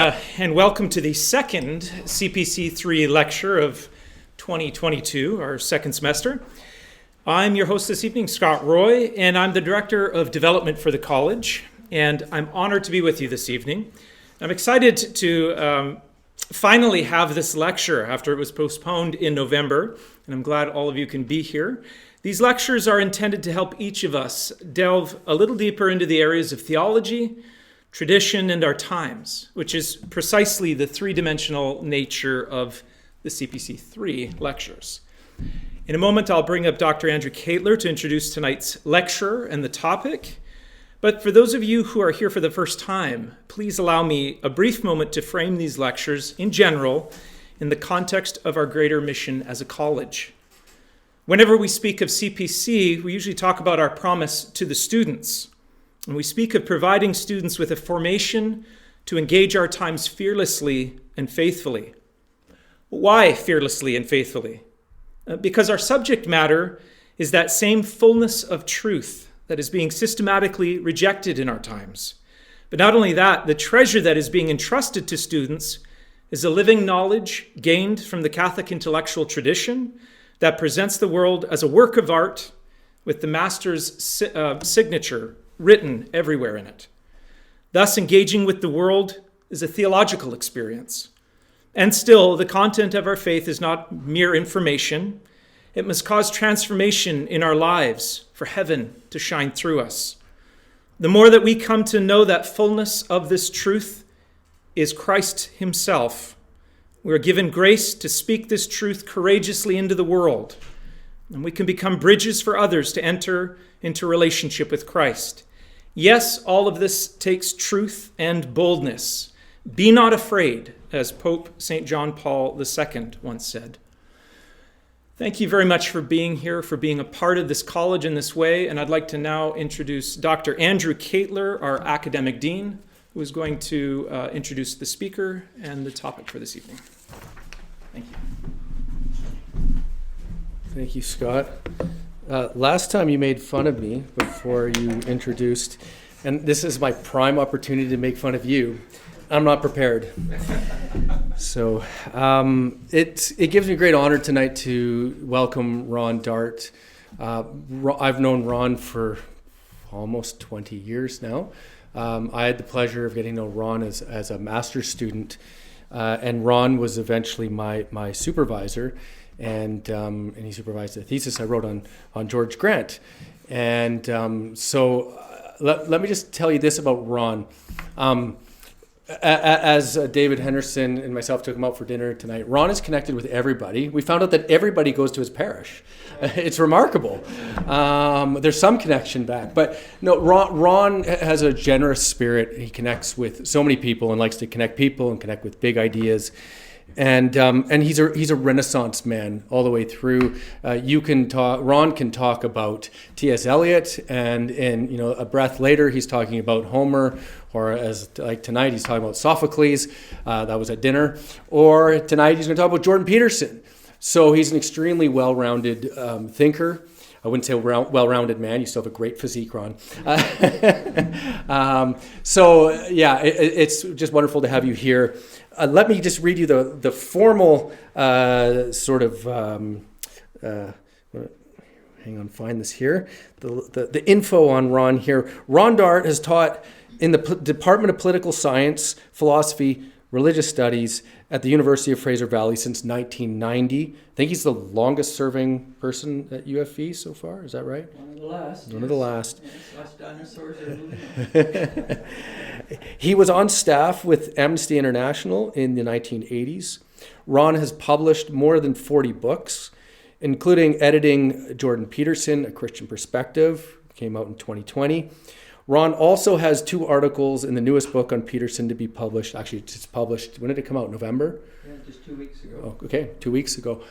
and welcome to the second CPC3 lecture of 2022, our second semester. I'm your host this evening, Scott Roy, and I'm the Director of Development for the college, and I'm honored to be with you this evening. I'm excited to finally have this lecture after it was postponed in November, and I'm glad all of you can be here. These lectures are intended to help each of us delve a little deeper into the areas of theology, tradition, and our times, which is precisely the three-dimensional nature of the CPC3 lectures. In a moment, I'll bring up Dr. Andrew Caitler to introduce tonight's lecture and the topic. But for those of you who are here for the first time, please allow me a brief moment to frame these lectures in general in the context of our greater mission as a college. Whenever we speak of CPC, we usually talk about our promise to the students. And we speak of providing students with a formation to engage our times fearlessly and faithfully. Why fearlessly and faithfully? Because our subject matter is that same fullness of truth that is being systematically rejected in our times. But not only that, the treasure that is being entrusted to students is a living knowledge gained from the Catholic intellectual tradition that presents the world as a work of art with the master's signature written everywhere in it. Thus, engaging with the world is a theological experience. And still, the content of our faith is not mere information. It must cause transformation in our lives for heaven to shine through us. The more that we come to know that fullness of this truth is Christ himself, we are given grace to speak this truth courageously into the world, and we can become bridges for others to enter into relationship with Christ. Yes, all of this takes truth and boldness. Be not afraid, as Pope St. John Paul II once said. Thank you very much for being here, for being a part of this college in this way, and I'd like to now introduce Dr. Andrew Caitler, our academic dean, who is going to introduce the speaker and the topic for this evening. Thank you. Thank you, Scott. Last time you made fun of me before you introduced, and this is my prime opportunity to make fun of you. I'm not prepared. So it gives me great honor tonight to welcome Ron Dart. I've known Ron for almost 20 years now. I had the pleasure of getting to know Ron as a master's student, and Ron was eventually my supervisor. And he supervised a thesis I wrote on George Grant. And so let me just tell you this about Ron. As David Henderson and myself took him out for dinner tonight, Ron is connected with everybody. We found out that everybody goes to his parish. It's remarkable. There's some connection back. But no, Ron has a generous spirit. He connects with so many people and likes to connect people and connect with big ideas. And he's a Renaissance man all the way through. Ron can talk about T.S. Eliot, and in a breath later he's talking about Homer, or as like tonight he's talking about Sophocles. That was at dinner. Or tonight he's going to talk about Jordan Peterson. So he's an extremely well-rounded thinker. I wouldn't say well-rounded man. You still have a great physique, Ron. It's just wonderful to have you here. Let me just read you the formal hang on, find this here. The info on Ron here. Ron Dart has taught in the Department of Political Science, Philosophy, Religious Studies at the University of Fraser Valley since 1990. I think he's the longest serving person at UFV so far. Is that right? One of the last. One of the last. Yes, last dinosaurs, I believe. He was on staff with Amnesty International in the 1980s. Ron has published more than 40 books, including editing Jordan Peterson, A Christian Perspective, came out in 2020. Ron also has 2 articles in the newest book on Peterson to be published. Actually, it's published, when did it come out? November? Yeah, just 2 weeks ago. Oh, okay, 2 weeks ago.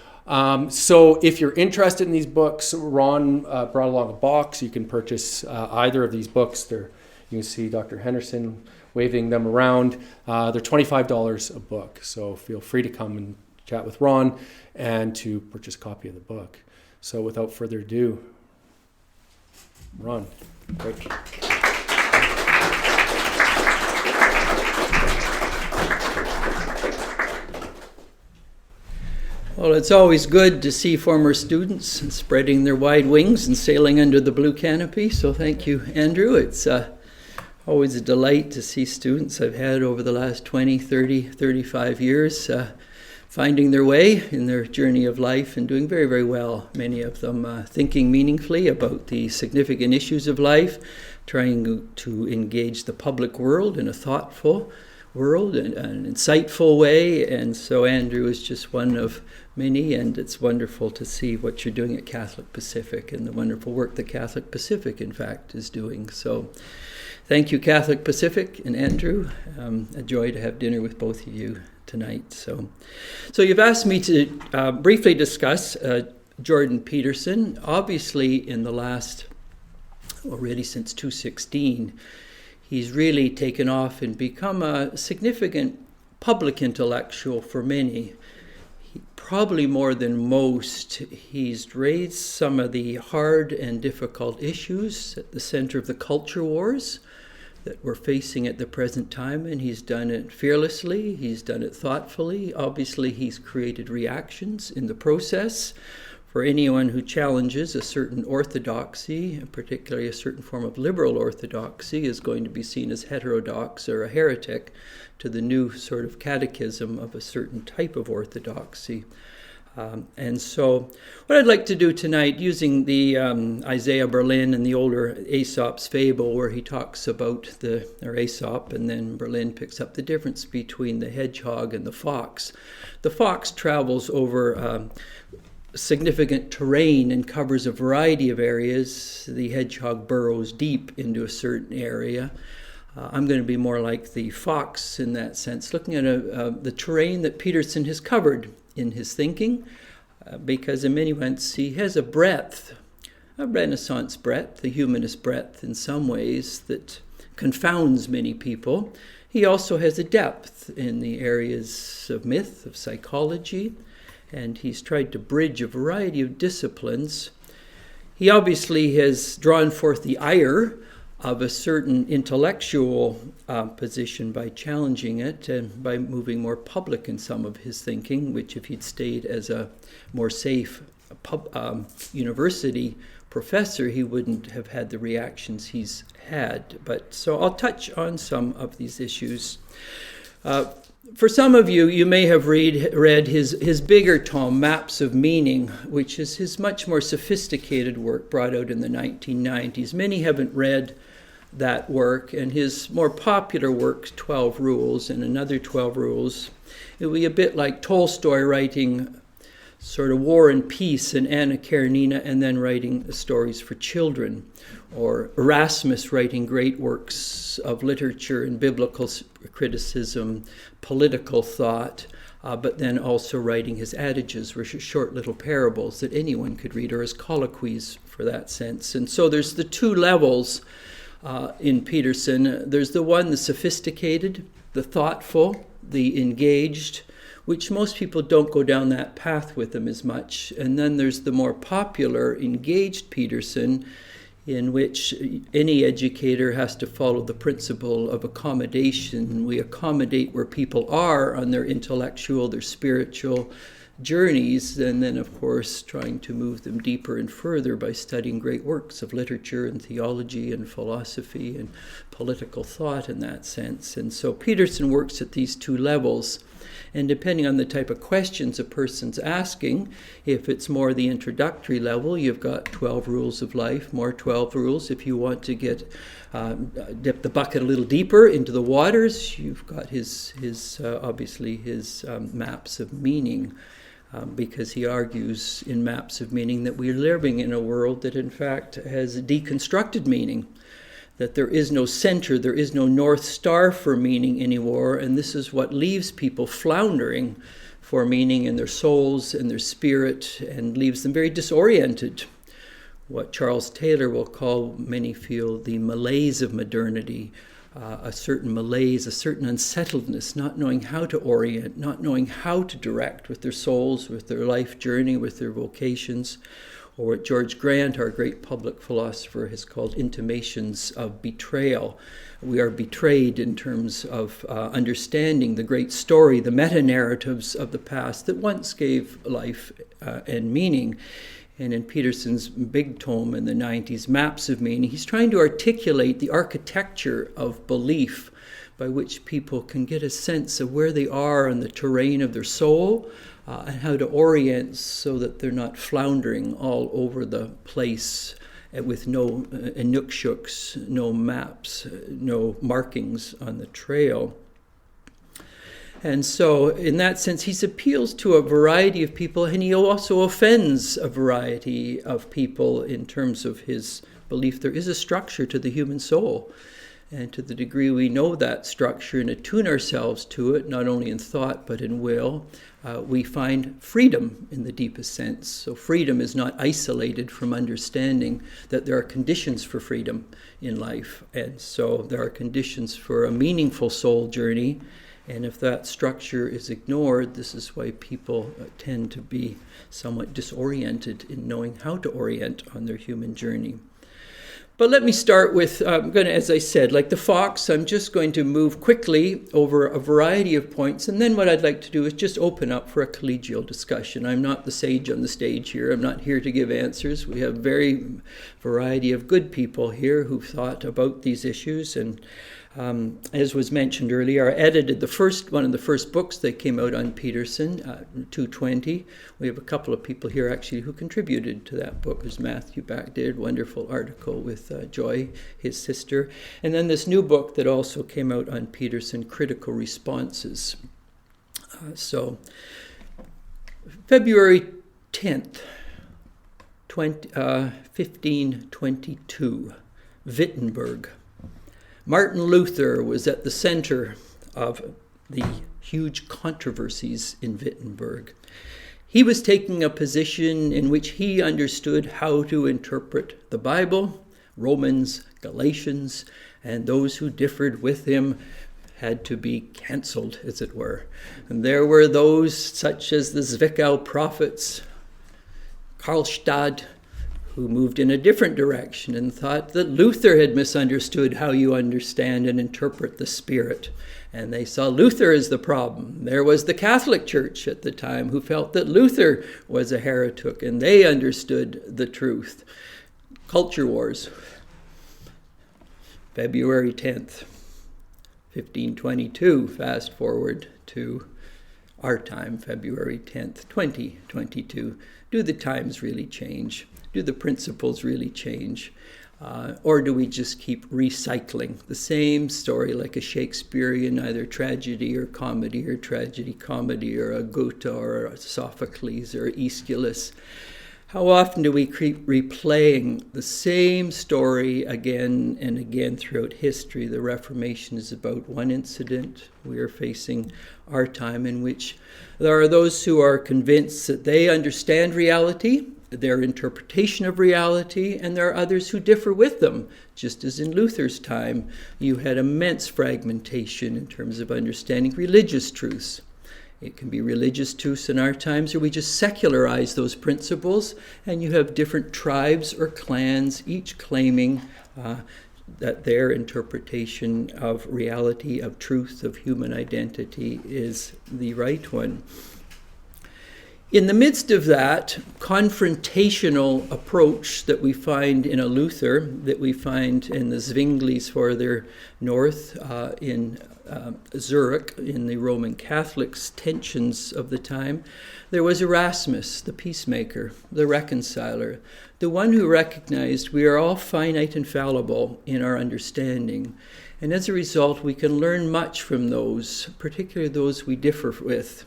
So if you're interested in these books, Ron brought along a box. You can purchase either of these books. You can see Dr. Henderson waving them around. They're $25 a book. So feel free to come and chat with Ron and to purchase a copy of the book. So without further ado, Ron, great. Well, it's always good to see former students spreading their wide wings and sailing under the blue canopy. So thank you, Andrew. It's always a delight to see students I've had over the last 20, 30, 35 years finding their way in their journey of life and doing very, very well. Many of them thinking meaningfully about the significant issues of life, trying to engage the public world in a thoughtful world and an insightful way. And so Andrew is just one of many, and it's wonderful to see what you're doing at Catholic Pacific and the wonderful work that Catholic Pacific, in fact, is doing. So thank you, Catholic Pacific and Andrew. A joy to have dinner with both of you tonight. So you've asked me to briefly discuss Jordan Peterson. Obviously, in the last, already since 2016, he's really taken off and become a significant public intellectual for many. Probably more than most, he's raised some of the hard and difficult issues at the center of the culture wars that we're facing at the present time, and he's done it fearlessly, he's done it thoughtfully. Obviously, he's created reactions in the process. For anyone who challenges a certain orthodoxy, particularly a certain form of liberal orthodoxy, is going to be seen as heterodox or a heretic to the new sort of catechism of a certain type of orthodoxy. And so what I'd like to do tonight, using the Isaiah Berlin and the older Aesop's fable, where he talks about or Aesop, and then Berlin picks up the difference between the hedgehog and the fox. The fox travels over significant terrain and covers a variety of areas. The hedgehog burrows deep into a certain area. I'm going to be more like the fox in that sense, looking at the terrain that Peterson has covered in his thinking, because in many ways he has a breadth, a Renaissance breadth, a humanist breadth in some ways that confounds many people. He also has a depth in the areas of myth, of psychology, and he's tried to bridge a variety of disciplines. He obviously has drawn forth the ire of a certain intellectual position by challenging it and by moving more public in some of his thinking, which if he'd stayed as a more safe university professor, he wouldn't have had the reactions he's had. But so I'll touch on some of these issues. For some of you, you may have read his bigger tome, Maps of Meaning, which is his much more sophisticated work brought out in the 1990s. Many haven't read that work, and his more popular work, 12 Rules and another 12 Rules. It would be a bit like Tolstoy writing sort of War and Peace and Anna Karenina and then writing stories for children, or Erasmus writing great works of literature and biblical criticism, political thought, but then also writing his adages, which are short little parables that anyone could read, or his colloquies for that sense. And so there's the two levels in Peterson. There's the one, the sophisticated, the thoughtful, the engaged, which most people don't go down that path with him as much. And then there's the more popular, engaged Peterson, in which any educator has to follow the principle of accommodation. We accommodate where people are on their intellectual, their spiritual journeys, and then, of course, trying to move them deeper and further by studying great works of literature and theology and philosophy and political thought in that sense. And so Peterson works at these two levels. And depending on the type of questions a person's asking, if it's more the introductory level, you've got 12 rules of life, more 12 rules. If you want to get dip the bucket a little deeper into the waters, you've got his maps of meaning, because he argues in Maps of Meaning that we're living in a world that in fact has deconstructed meaning, that there is no center, there is no North Star for meaning anymore, and this is what leaves people floundering for meaning in their souls and their spirit, and leaves them very disoriented. What Charles Taylor will call, many feel, the malaise of modernity, a certain malaise, a certain unsettledness, not knowing how to orient, not knowing how to direct with their souls, with their life journey, with their vocations, or what George Grant, our great public philosopher, has called intimations of betrayal. We are betrayed in terms of understanding the great story, the meta-narratives of the past that once gave life and meaning. And in Peterson's big tome in the 90s, Maps of Meaning, he's trying to articulate the architecture of belief by which people can get a sense of where they are on the terrain of their soul and how to orient so that they're not floundering all over the place with no inukshooks, no maps, no markings on the trail. And so in that sense, he appeals to a variety of people, and he also offends a variety of people in terms of his belief there is a structure to the human soul. And to the degree we know that structure and attune ourselves to it, not only in thought but in will, we find freedom in the deepest sense. So freedom is not isolated from understanding that there are conditions for freedom in life. And so there are conditions for a meaningful soul journey. And if that structure is ignored, this is why people tend to be somewhat disoriented in knowing how to orient on their human journey. But let me start with, as I said, like the fox, I'm just going to move quickly over a variety of points. And then what I'd like to do is just open up for a collegial discussion. I'm not the sage on the stage here. I'm not here to give answers. We have very variety of good people here who've thought about these issues. And as was mentioned earlier, I edited one of the first books that came out on Peterson, 220. We have a couple of people here actually who contributed to that book. There's Matthew back there, wonderful article with Joy, his sister. And then this new book that also came out on Peterson, Critical Responses. February 10th, 1522, Wittenberg. Martin Luther was at the center of the huge controversies in Wittenberg. He was taking a position in which he understood how to interpret the Bible, Romans, Galatians, and those who differed with him had to be cancelled, as it were. And there were those such as the Zwickau prophets, Karlstadt, who moved in a different direction and thought that Luther had misunderstood how you understand and interpret the Spirit. And they saw Luther as the problem. There was the Catholic Church at the time who felt that Luther was a heretic, and they understood the truth. Culture wars. February 10th, 1522, fast forward to our time, February 10th, 2022. Do the times really change? Do the principles really change? Or do we just keep recycling the same story like a Shakespearean, either tragedy or tragedy, comedy, or a Goethe or a Sophocles or Aeschylus? How often do we keep replaying the same story again and again throughout history? The Reformation is about one incident. We are facing our time in which there are those who are convinced that they understand reality, their interpretation of reality, and there are others who differ with them. Just as in Luther's time, you had immense fragmentation in terms of understanding religious truths. It can be religious truths in our times, or we just secularize those principles, and you have different tribes or clans, each claiming that their interpretation of reality, of truth, of human identity is the right one. In the midst of that confrontational approach that we find in a Luther, that we find in the Zwingli's further north, in Zurich, in the Roman Catholics' tensions of the time, there was Erasmus, the peacemaker, the reconciler, the one who recognized we are all finite and fallible in our understanding. And as a result, we can learn much from those, particularly those we differ with,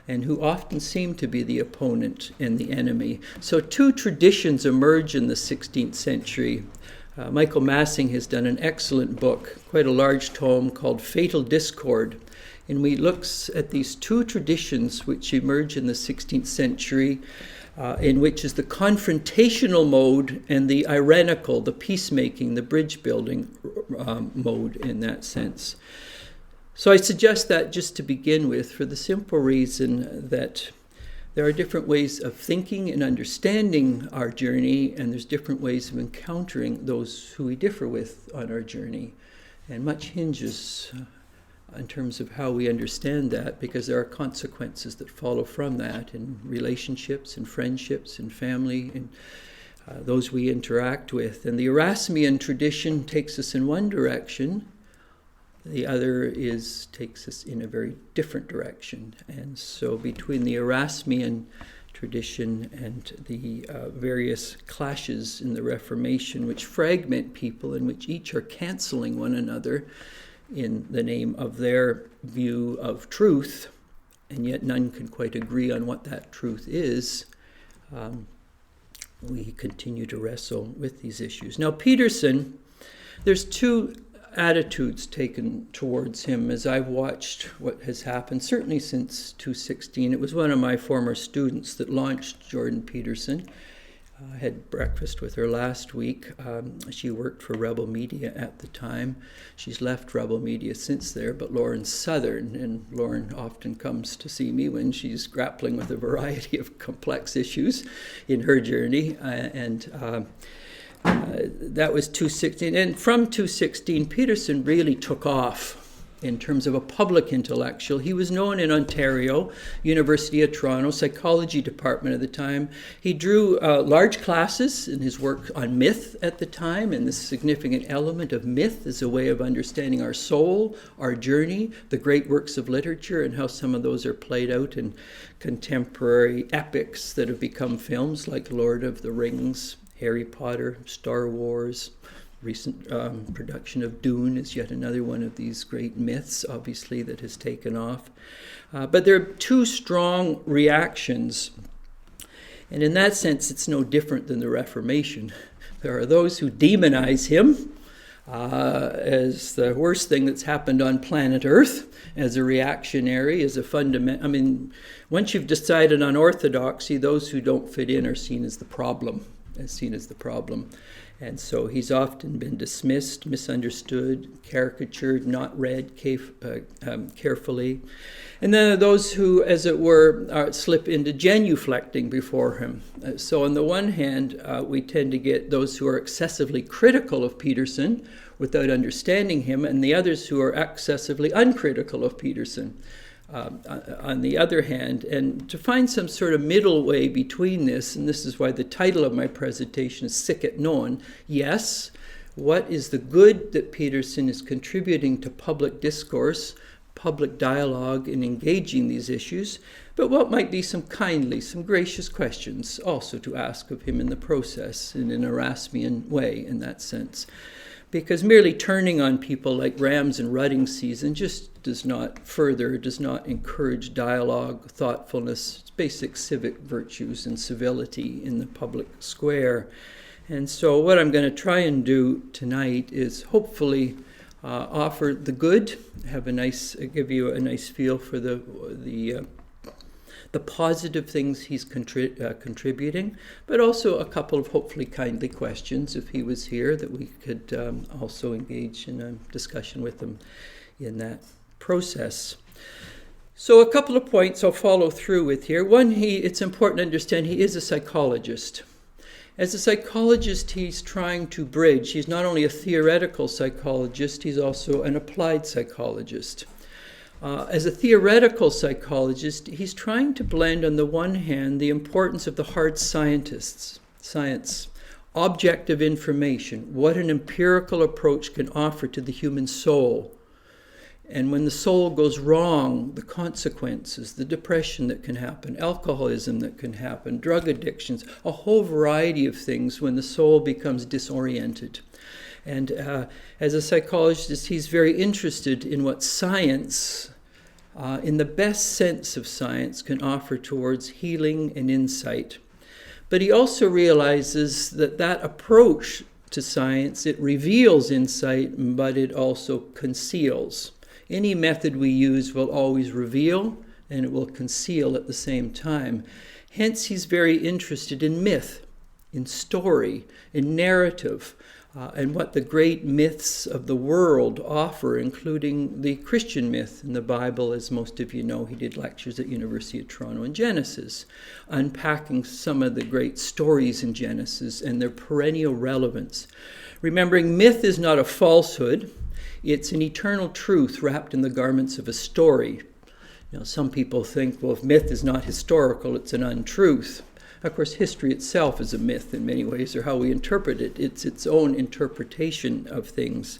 and who often seem to be the opponent and the enemy. So two traditions emerge in the 16th century. Michael Massing has done an excellent book, quite a large tome called Fatal Discord, in which he looks at these two traditions which emerge in the 16th century, in which is the confrontational mode and the irenical, the peacemaking, the bridge building mode in that sense. So I suggest that just to begin with, for the simple reason that there are different ways of thinking and understanding our journey, and there's different ways of encountering those who we differ with on our journey. And much hinges in terms of how we understand that, because there are consequences that follow from that in relationships and friendships and family and those we interact with. And the Erasmian tradition takes us in one direction. The other takes us in a very different direction. And so between the Erasmian tradition and the various clashes in the Reformation, which fragment people and which each are canceling one another in the name of their view of truth, and yet none can quite agree on what that truth is, we continue to wrestle with these issues. Now, Peterson, there's two attitudes taken towards him as I've watched what has happened, certainly since 2016. It was one of my former students that launched Jordan Peterson. I had breakfast with her last week. She worked for Rebel Media at the time. She's left Rebel Media since there, but Lauren's Southern, and Lauren often comes to see me when she's grappling with a variety of complex issues in her journey. That was 2016. And from 2016, Peterson really took off in terms of a public intellectual. He was known in Ontario, University of Toronto, psychology department at the time. He drew large classes in his work on myth at the time, and the significant element of myth as a way of understanding our soul, our journey, the great works of literature, and how some of those are played out in contemporary epics that have become films like Lord of the Rings, Harry Potter, Star Wars. Recent production of Dune is yet another one of these great myths, obviously, that has taken off. But there are two strong reactions. And in that sense, it's no different than the Reformation. There are those who demonize him as the worst thing that's happened on planet Earth, as a reactionary, as a fundamental. I mean, once you've decided on orthodoxy, those who don't fit in are seen as the problem. And so he's often been dismissed, misunderstood, caricatured, not read carefully. And then there are those who, as it were, slip into genuflecting before him. So on the one hand, we tend to get those who are excessively critical of Peterson without understanding him, and the others who are excessively uncritical of Peterson. On the other hand, and to find some sort of middle way between this, and this is why the title of my presentation is Sic et Non. Yes, what is the good that Peterson is contributing to public discourse, public dialogue in engaging these issues, but what might be some kindly, some gracious questions also to ask of him in the process in an Erasmian way in that sense. Because merely turning on people like rams in rutting season just does not encourage dialogue, thoughtfulness, basic civic virtues and civility in the public square. And so what I'm going to try and do tonight is hopefully offer the good, give you a nice feel for the positive things he's contributing, but also a couple of hopefully kindly questions, if he was here, that we could also engage in a discussion with him in that process. So a couple of points I'll follow through with here. One, it's important to understand he is a psychologist. As a psychologist, he's trying to bridge. He's not only a theoretical psychologist, he's also an applied psychologist. As a theoretical psychologist, he's trying to blend, on the one hand, the importance of the hard science, objective information, what an empirical approach can offer to the human soul. And when the soul goes wrong, the consequences, the depression that can happen, alcoholism that can happen, drug addictions, a whole variety of things when the soul becomes disoriented. And as a psychologist, he's very interested in what science, in the best sense of science, can offer towards healing and insight. But he also realizes that approach to science, it reveals insight, but it also conceals. Any method we use will always reveal, and it will conceal at the same time. Hence, he's very interested in myth, in story, in narrative, and what the great myths of the world offer, including the Christian myth in the Bible. As most of you know, he did lectures at University of Toronto in Genesis, unpacking some of the great stories in Genesis and their perennial relevance. Remembering myth is not a falsehood, it's an eternal truth wrapped in the garments of a story. Some people think, well, if myth is not historical, it's an untruth. Of course, history itself is a myth in many ways, or how we interpret it. It's its own interpretation of things.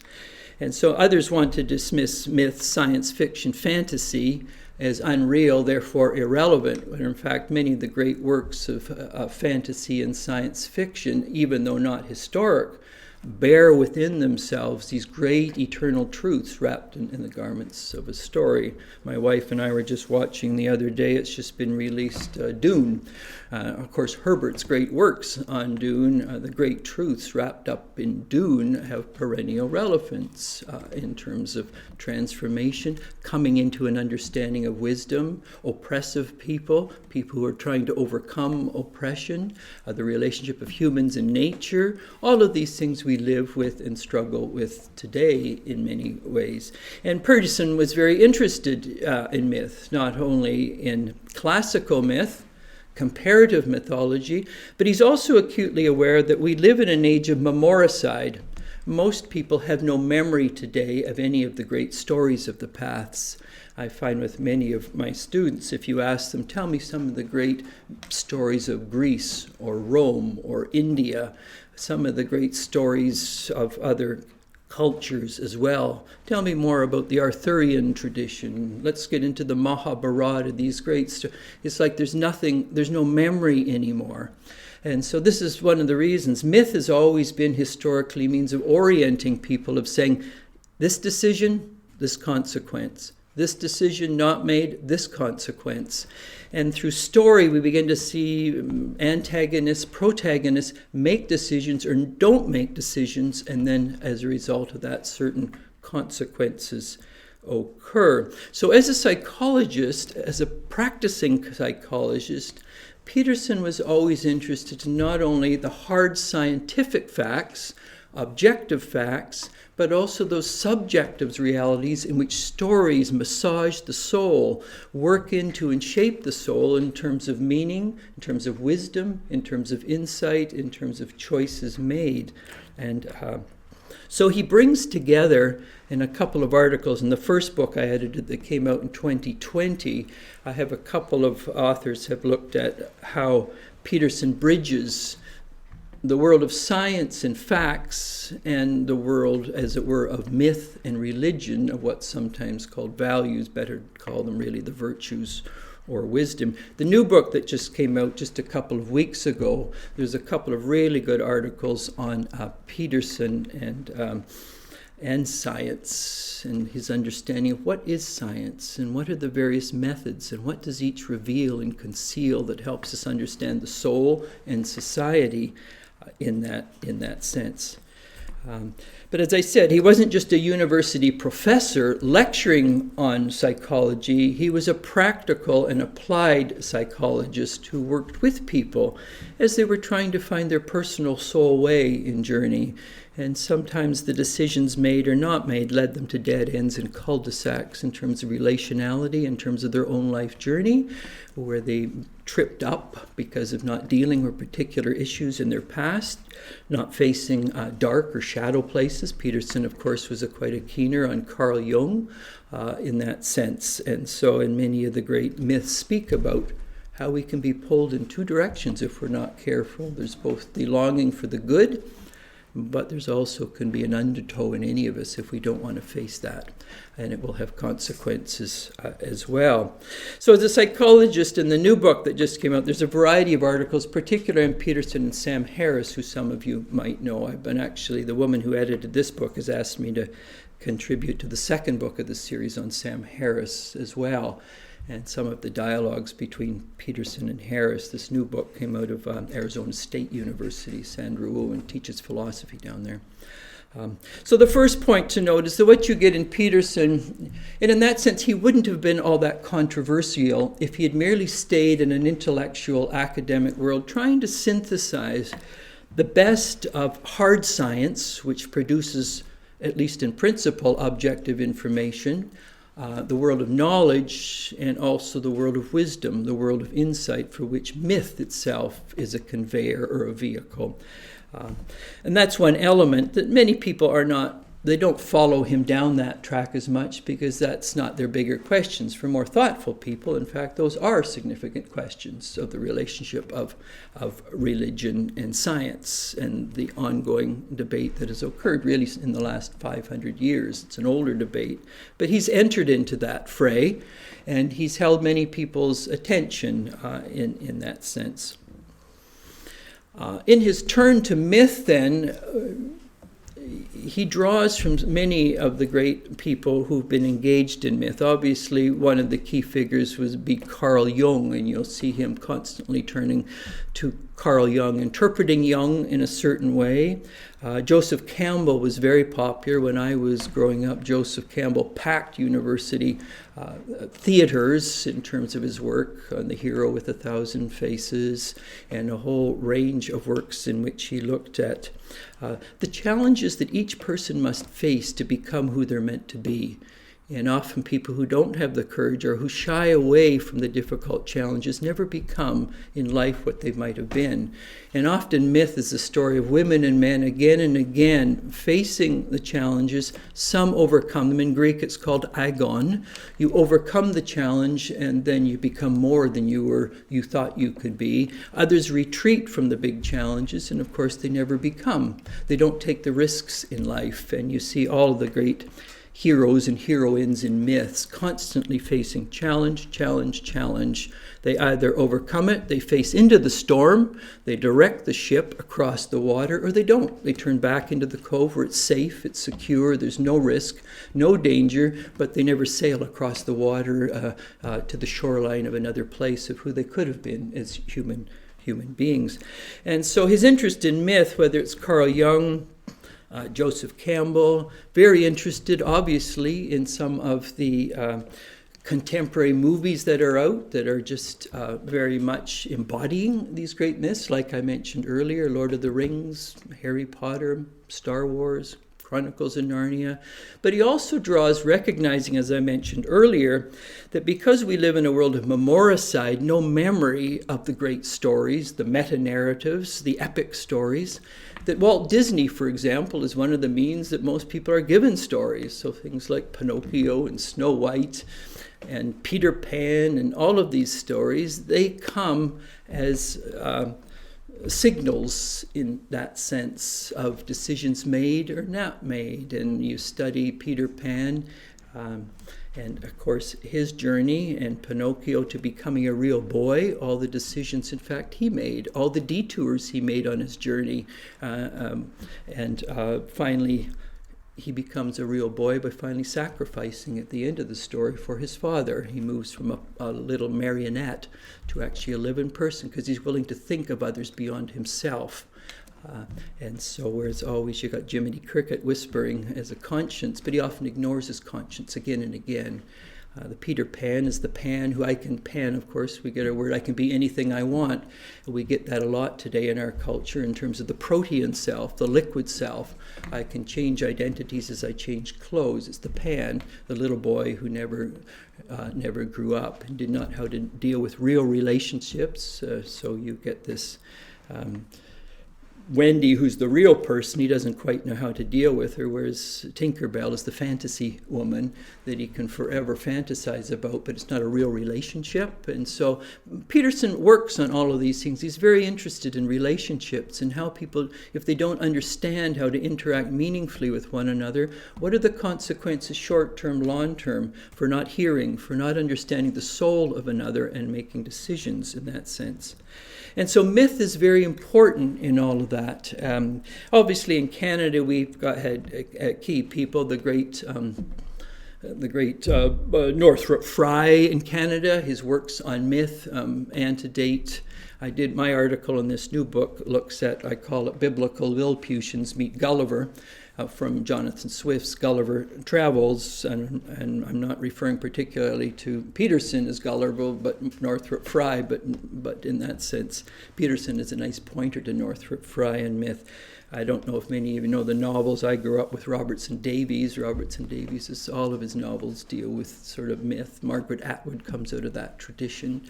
And so others want to dismiss myth, science fiction, fantasy as unreal, therefore irrelevant, when in fact many of the great works of fantasy and science fiction, even though not historic, bear within themselves these great eternal truths wrapped in the garments of a story. My wife and I were just watching the other day, it's just been released, Dune. Of course, Herbert's great works on Dune, the great truths wrapped up in Dune have perennial relevance in terms of transformation, coming into an understanding of wisdom, oppressive people who are trying to overcome oppression, the relationship of humans and nature, all of these things we live with and struggle with today in many ways. And Peterson was very interested in myth, not only in classical myth, comparative mythology, but he's also acutely aware that we live in an age of memoricide. Most people have no memory today of any of the great stories of the past. I find with many of my students, if you ask them, tell me some of the great stories of Greece or Rome or India, some of the great stories of other cultures as well. Tell me more about the Arthurian tradition. Let's get into the Mahabharata, these great it's like there's no memory anymore. And so this is one of the reasons. Myth has always been historically a means of orienting people, of saying, this decision, this consequence. This decision not made, this consequence. And through story, we begin to see antagonists, protagonists make decisions or don't make decisions, and then as a result of that, certain consequences occur. So as a psychologist, as a practicing psychologist, Peterson was always interested in not only the hard scientific facts, objective facts, but also those subjective realities in which stories massage the soul, work into and shape the soul in terms of meaning, in terms of wisdom, in terms of insight, in terms of choices made. And so he brings together in a couple of articles, in the first book I edited that came out in 2020, I have a couple of authors have looked at how Peterson bridges the world of science and facts and the world, as it were, of myth and religion, of what's sometimes called values, better call them really the virtues or wisdom. The new book that just came out just a couple of weeks ago, there's a couple of really good articles on Peterson and science and his understanding of what is science and what are the various methods and what does each reveal and conceal that helps us understand the soul and society in that sense. But as I said, he wasn't just a university professor lecturing on psychology. He was a practical and applied psychologist who worked with people as they were trying to find their personal soul way in journey. And sometimes the decisions made or not made led them to dead ends and cul-de-sacs in terms of relationality, in terms of their own life journey, where they tripped up because of not dealing with particular issues in their past, not facing dark or shadow places. Peterson, of course, was quite a keener on Carl Jung in that sense. And so in many of the great myths speak about how we can be pulled in two directions if we're not careful. There's both the longing for the good, but there's also can be an undertow in any of us if we don't want to face that, and it will have consequences as well. So as a psychologist, in the new book that just came out, there's a variety of articles, particularly on Peterson and Sam Harris, who some of you might know. I've been actually, the woman who edited this book has asked me to contribute to the second book of the series on Sam Harris as well, and some of the dialogues between Peterson and Harris. This new book came out of Arizona State University. Sandra Owen teaches philosophy down there. So the first point to note is that what you get in Peterson, and in that sense, he wouldn't have been all that controversial if he had merely stayed in an intellectual academic world trying to synthesize the best of hard science, which produces, at least in principle, objective information, the world of knowledge, and also the world of wisdom, the world of insight, for which myth itself is a conveyor or a vehicle. And that's one element that many people they don't follow him down that track as much, because that's not their bigger questions. For more thoughtful people, in fact, those are significant questions of the relationship of religion and science and the ongoing debate that has occurred really in the last 500 years. It's an older debate, but he's entered into that fray, and he's held many people's attention in that sense. In his turn to myth, then, he draws from many of the great people who've been engaged in myth. Obviously, one of the key figures would be Carl Jung, and you'll see him constantly turning to Carl Jung, interpreting Jung in a certain way. Joseph Campbell was very popular when I was growing up. Joseph Campbell packed university theaters in terms of his work on The Hero with 1,000 Faces, and a whole range of works in which he looked at the challenges that each person must face to become who they're meant to be. And often people who don't have the courage or who shy away from the difficult challenges never become in life what they might have been. And often myth is the story of women and men again and again facing the challenges. Some overcome them. In Greek it's called agon. You overcome the challenge and then you become more than you thought you could be. Others retreat from the big challenges, and of course they never become. They don't take the risks in life. And you see all of the great heroes and heroines in myths constantly facing challenge. They either overcome it, they face into the storm, they direct the ship across the water, or they don't. They turn back into the cove where it's safe, it's secure, there's no risk, no danger, but they never sail across the water to the shoreline of another place of who they could have been as human beings. And so his interest in myth, whether it's Carl Jung, Joseph Campbell, very interested, obviously, in some of the contemporary movies that are out that are just very much embodying these great myths, like I mentioned earlier, Lord of the Rings, Harry Potter, Star Wars, Chronicles of Narnia. But he also draws, recognizing, as I mentioned earlier, that because we live in a world of memoricide, no memory of the great stories, the meta-narratives, the epic stories, that Walt Disney, for example, is one of the means that most people are given stories. So things like Pinocchio and Snow White and Peter Pan and all of these stories, they come as signals in that sense of decisions made or not made. And you study Peter Pan and, of course, his journey, and Pinocchio to becoming a real boy, all the decisions, in fact, he made, all the detours he made on his journey. And finally, he becomes a real boy by finally sacrificing at the end of the story for his father. He moves from a little marionette to actually a living person because he's willing to think of others beyond himself. And so whereas always you got Jiminy Cricket whispering as a conscience, but he often ignores his conscience again and again. The Peter Pan is the pan who I can pan, of course. We get our word, I can be anything I want. And we get that a lot today in our culture in terms of the protean self, the liquid self. I can change identities as I change clothes. It's the pan, the little boy who never grew up and did not know how to deal with real relationships. So you get this Wendy, who's the real person, he doesn't quite know how to deal with her, whereas Tinkerbell is the fantasy woman that he can forever fantasize about, but it's not a real relationship. And so Peterson works on all of these things. He's very interested in relationships and how people, if they don't understand how to interact meaningfully with one another, what are the consequences, short-term, long-term, for not hearing, for not understanding the soul of another and making decisions in that sense. And so myth is very important in all of that. Obviously, in Canada, we've had key people. The great Northrop Frye in Canada. His works on myth, antedate. I did my article in this new book looks at, I call it Biblical Lilliputians Meet Gulliver. from Jonathan Swift's Gulliver Travels, and I'm not referring particularly to Peterson as Gulliver, but Northrop Frye, but in that sense, Peterson is a nice pointer to Northrop Frye and myth. I don't know if many of you know the novels. I grew up with Robertson Davies. Robertson Davies, all of his novels deal with sort of myth. Margaret Atwood comes out of that tradition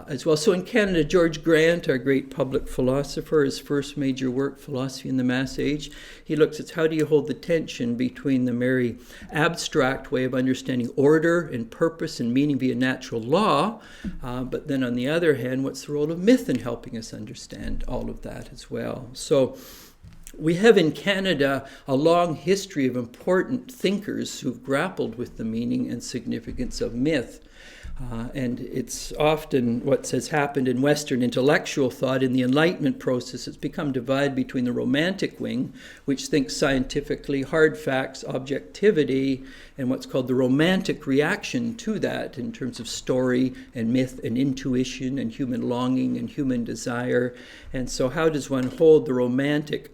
as well. So in Canada, George Grant, our great public philosopher, his first major work, Philosophy in the Mass Age, he looks at how do you hold the tension between the very abstract way of understanding order and purpose and meaning via natural law, but then on the other hand, what's the role of myth in helping us understand all of that as well? So we have in Canada a long history of important thinkers who've grappled with the meaning and significance of myth. And it's often what has happened in Western intellectual thought in the Enlightenment process. It's become divided between the Romantic wing, which thinks scientifically, hard facts, objectivity, and what's called the Romantic reaction to that in terms of story and myth and intuition and human longing and human desire. And so how does one hold the Romantic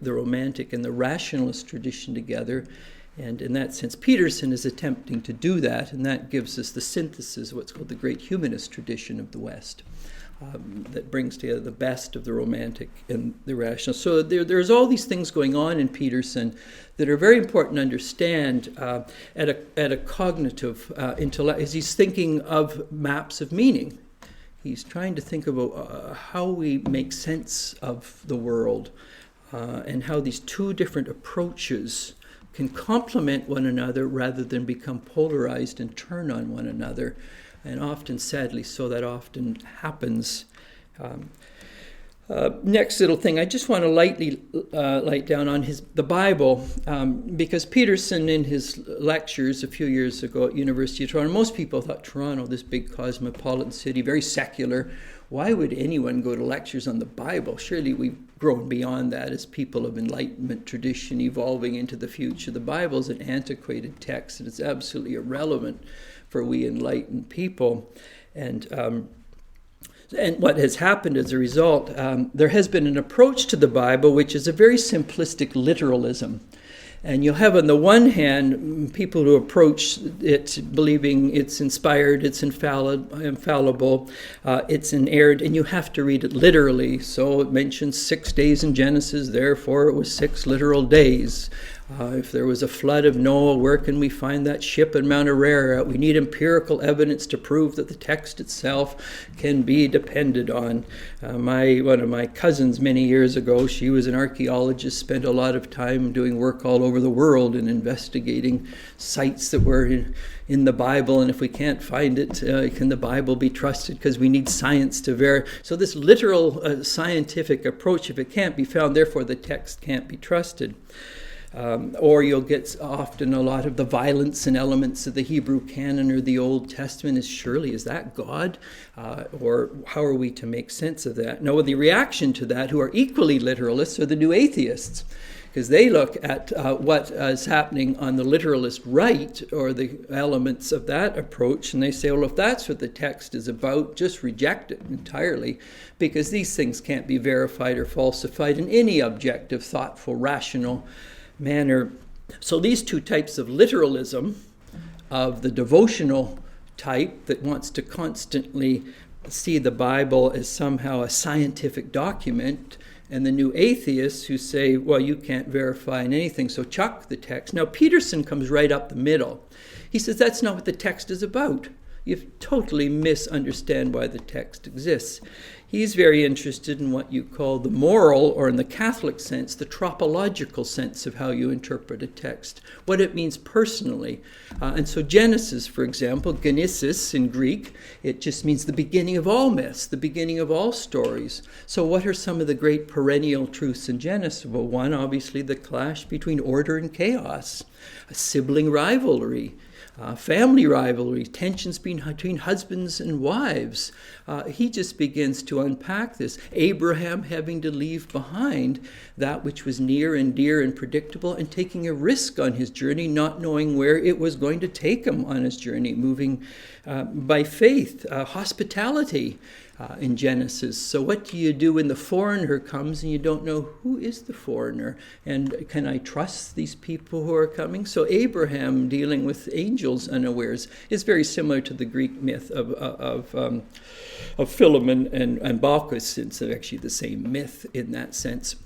and the rationalist tradition together? And in that sense, Peterson is attempting to do that, and that gives us the synthesis of what's called the great humanist tradition of the West, that brings together the best of the Romantic and the rational. So there's all these things going on in Peterson that are very important to understand at a cognitive intellect, as he's thinking of maps of meaning. He's trying to think about how we make sense of the world and how these two different approaches can complement one another rather than become polarized and turn on one another. And often, sadly, so that often happens. Next little thing, I just want to lightly light down on the Bible, because Peterson in his lectures a few years ago at University of Toronto, most people thought Toronto, this big cosmopolitan city, very secular, why would anyone go to lectures on the Bible? Surely we've grown beyond that as people of Enlightenment tradition evolving into the future. The Bible is an antiquated text and it's absolutely irrelevant for we enlightened people. And what has happened as a result, there has been an approach to the Bible which is a very simplistic literalism. And you'll have on the one hand people who approach it believing it's inspired, it's infallible, it's inerrant, and you have to read it literally. So it mentions 6 days in Genesis, therefore it was 6 literal days. If there was a flood of Noah, where can we find that ship in Mount Ararat? We need empirical evidence to prove that the text itself can be depended on. One of my cousins many years ago, she was an archaeologist, spent a lot of time doing work all over the world and investigating sites that were in the Bible, and if we can't find it, can the Bible be trusted? Because we need science to verify. So this literal scientific approach, if it can't be found, therefore the text can't be trusted. Or you'll get often a lot of the violence and elements of the Hebrew canon or the Old Testament is that God? Or how are we to make sense of that? Now, the reaction to that, who are equally literalists, are the new atheists, because they look at what is happening on the literalist right, or the elements of that approach, and they say, well, if that's what the text is about, just reject it entirely, because these things can't be verified or falsified in any objective, thoughtful, rational manner. So these two types of literalism, of the devotional type that wants to constantly see the Bible as somehow a scientific document, and the new atheists who say, well, you can't verify in anything, so chuck the text. Now, Peterson comes right up the middle. He says that's not what the text is about. You totally misunderstand why the text exists. He's very interested in what you call the moral, or in the Catholic sense, the tropological sense of how you interpret a text, what it means personally. And so Genesis, for example, genesis in Greek, it just means the beginning of all myths, the beginning of all stories. So what are some of the great perennial truths in Genesis? Well, one, obviously, the clash between order and chaos, a sibling rivalry, family rivalry, tensions between husbands and wives. He just begins to unpack this. Abraham having to leave behind that which was near and dear and predictable, and taking a risk on his journey, not knowing where it was going to take him on his journey, moving by faith. Hospitality. in Genesis. So what do you do when the foreigner comes and you don't know who is the foreigner? And can I trust these people who are coming? So Abraham dealing with angels unawares is very similar to the Greek myth of Philemon and Baucis. It's actually the same myth in that sense.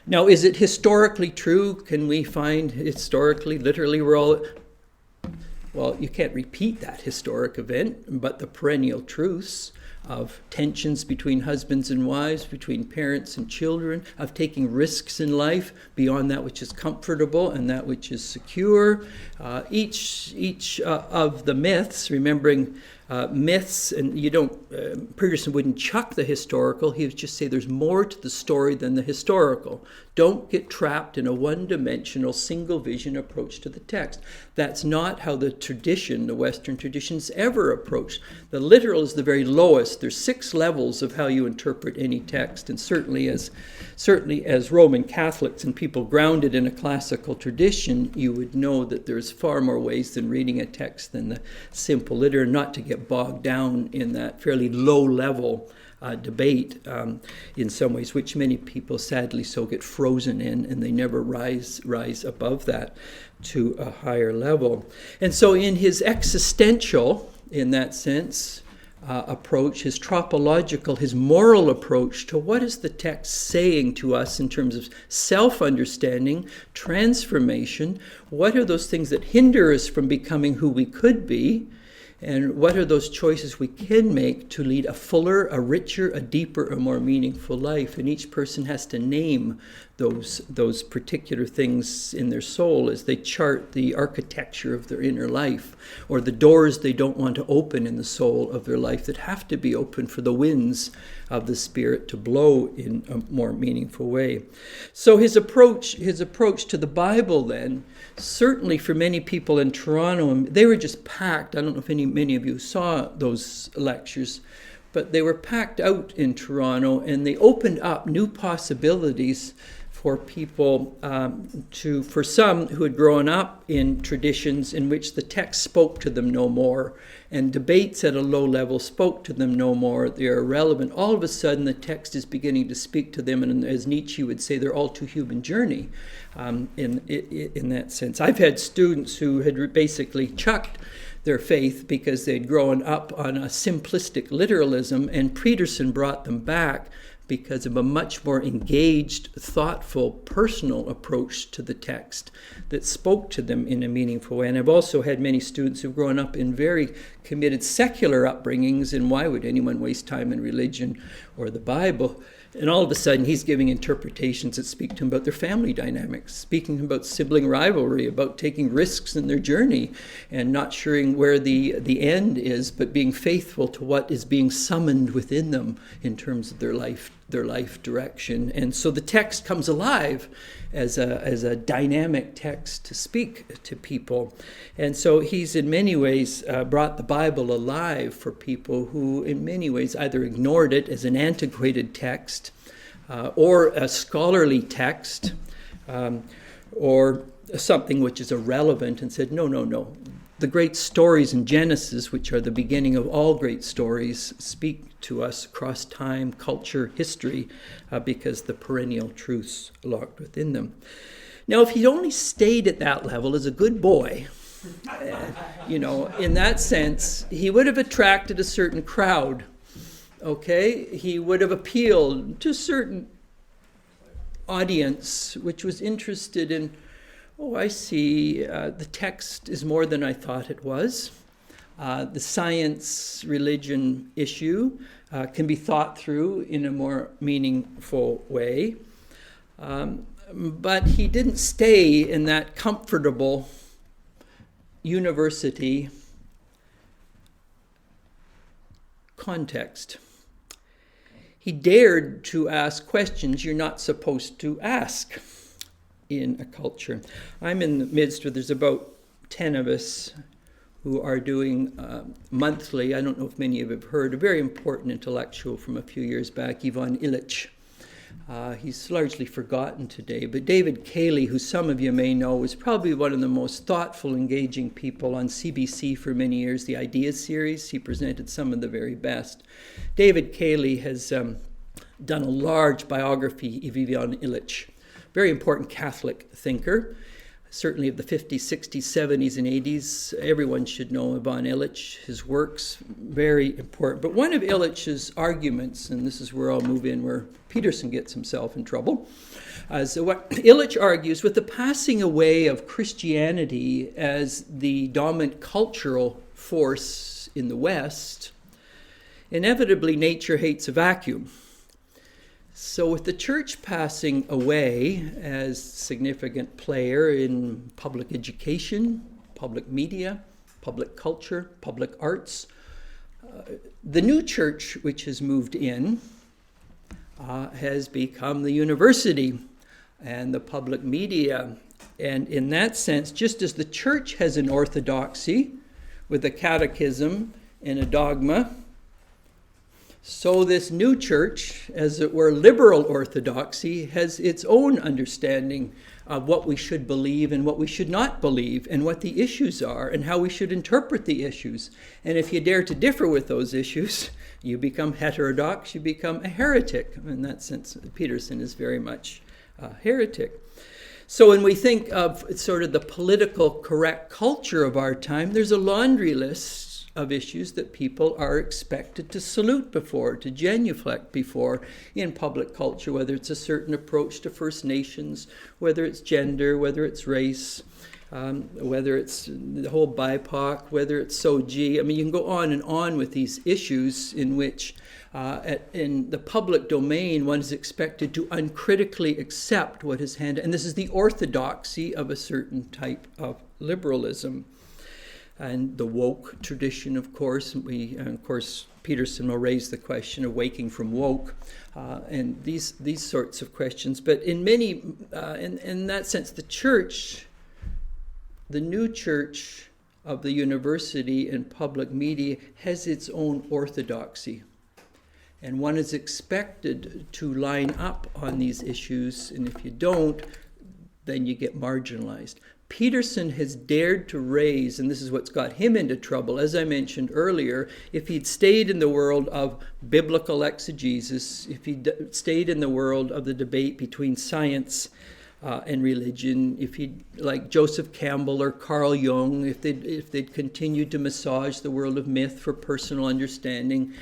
Now, is it historically true? Can we find historically, literally, well, you can't repeat that historic event, but the perennial truths of tensions between husbands and wives, between parents and children, of taking risks in life beyond that which is comfortable and that which is secure. Each of the myths, remembering myths, and Peterson wouldn't chuck the historical, he would just say there's more to the story than the historical. Don't get trapped in a one-dimensional, single-vision approach to the text. That's not how the tradition, the Western tradition's ever approached. The literal is the very lowest. There's 6 levels of how you interpret any text, and certainly as Roman Catholics and people grounded in a classical tradition, you would know that there's far more ways than reading a text than the simple literal, not to get bogged down in that fairly low-level debate in some ways, which many people sadly so get frozen in, and they never rise above that to a higher level. And so in his existential, in that sense, approach, his tropological, his moral approach to what is the text saying to us in terms of self-understanding, transformation, what are those things that hinder us from becoming who we could be, and what are those choices we can make to lead a fuller, a richer, a deeper, a more meaningful life? And each person has to name those particular things in their soul as they chart the architecture of their inner life, or the doors they don't want to open in the soul of their life that have to be open for the winds of the Spirit to blow in a more meaningful way. So his approach to the Bible then, certainly for many people in Toronto, they were just packed. I don't know if many of you saw those lectures, but they were packed out in Toronto, and they opened up new possibilities for people, for some who had grown up in traditions in which the text spoke to them no more, and debates at a low level spoke to them no more. They are irrelevant. All of a sudden, the text is beginning to speak to them, and as Nietzsche would say, they're all too human journey in that sense. I've had students who had basically chucked their faith because they'd grown up on a simplistic literalism, and Peterson brought them back because of a much more engaged, thoughtful, personal approach to the text that spoke to them in a meaningful way. And I've also had many students who've grown up in very committed secular upbringings, and why would anyone waste time in religion or the Bible? And all of a sudden, he's giving interpretations that speak to him about their family dynamics, speaking about sibling rivalry, about taking risks in their journey, and not sure where the end is, but being faithful to what is being summoned within them in terms of their life direction. And so the text comes alive as a dynamic text to speak to people. And so he's in many ways brought the Bible alive for people who in many ways either ignored it as an antiquated text or a scholarly text or something which is irrelevant, and said, no. The great stories in Genesis, which are the beginning of all great stories, speak to us across time, culture, history, because the perennial truths locked within them. Now, if he'd only stayed at that level as a good boy, in that sense, he would have attracted a certain crowd, okay? He would have appealed to a certain audience which was interested in, I see, the text is more than I thought it was. The science-religion issue can be thought through in a more meaningful way. But he didn't stay in that comfortable university context. He dared to ask questions you're not supposed to ask in a culture. I'm in the midst where there's about 10 of us who are doing monthly, I don't know if many of you have heard, a very important intellectual from a few years back, Ivan Illich, He's largely forgotten today, but David Cayley, who some of you may know, was probably one of the most thoughtful, engaging people on CBC for many years, the Ideas series. He presented some of the very best. David Cayley has done a large biography of Ivan Illich, very important Catholic thinker, certainly of the 50s, 60s, 70s, and 80s. Everyone should know Ivan Illich, his works, very important. But one of Illich's arguments, and this is where I'll move in, where Peterson gets himself in trouble, so what Illich argues, with the passing away of Christianity as the dominant cultural force in the West, inevitably nature hates a vacuum. So with the church passing away as significant player in public education, public media, public culture, public arts, the new church which has moved in has become the university and the public media. And in that sense, just as the church has an orthodoxy with a catechism and a dogma, so this new church, as it were, liberal orthodoxy, has its own understanding of what we should believe and what we should not believe, and what the issues are, and how we should interpret the issues. And if you dare to differ with those issues, you become heterodox, you become a heretic. In that sense, Peterson is very much a heretic. So when we think of sort of the political correct culture of our time, there's a laundry list of issues that people are expected to salute before, to genuflect before in public culture, whether it's a certain approach to First Nations, whether it's gender, whether it's race, whether it's the whole BIPOC, whether it's SOGI. I mean, you can go on with these issues in which in the public domain, one is expected to uncritically accept what is handed. And this is the orthodoxy of a certain type of liberalism. And the woke tradition, of course, Peterson will raise the question of waking from woke, and these sorts of questions. But in many, in that sense, the church, the new church of the university and public media, has its own orthodoxy, and one is expected to line up on these issues. And if you don't, then you get marginalized. Peterson has dared to raise, and this is what's got him into trouble, as I mentioned earlier, if he'd stayed in the world of biblical exegesis, if he'd stayed in the world of the debate between science and religion, if he'd, like Joseph Campbell or Carl Jung, if they'd continued to massage the world of myth for personal understanding,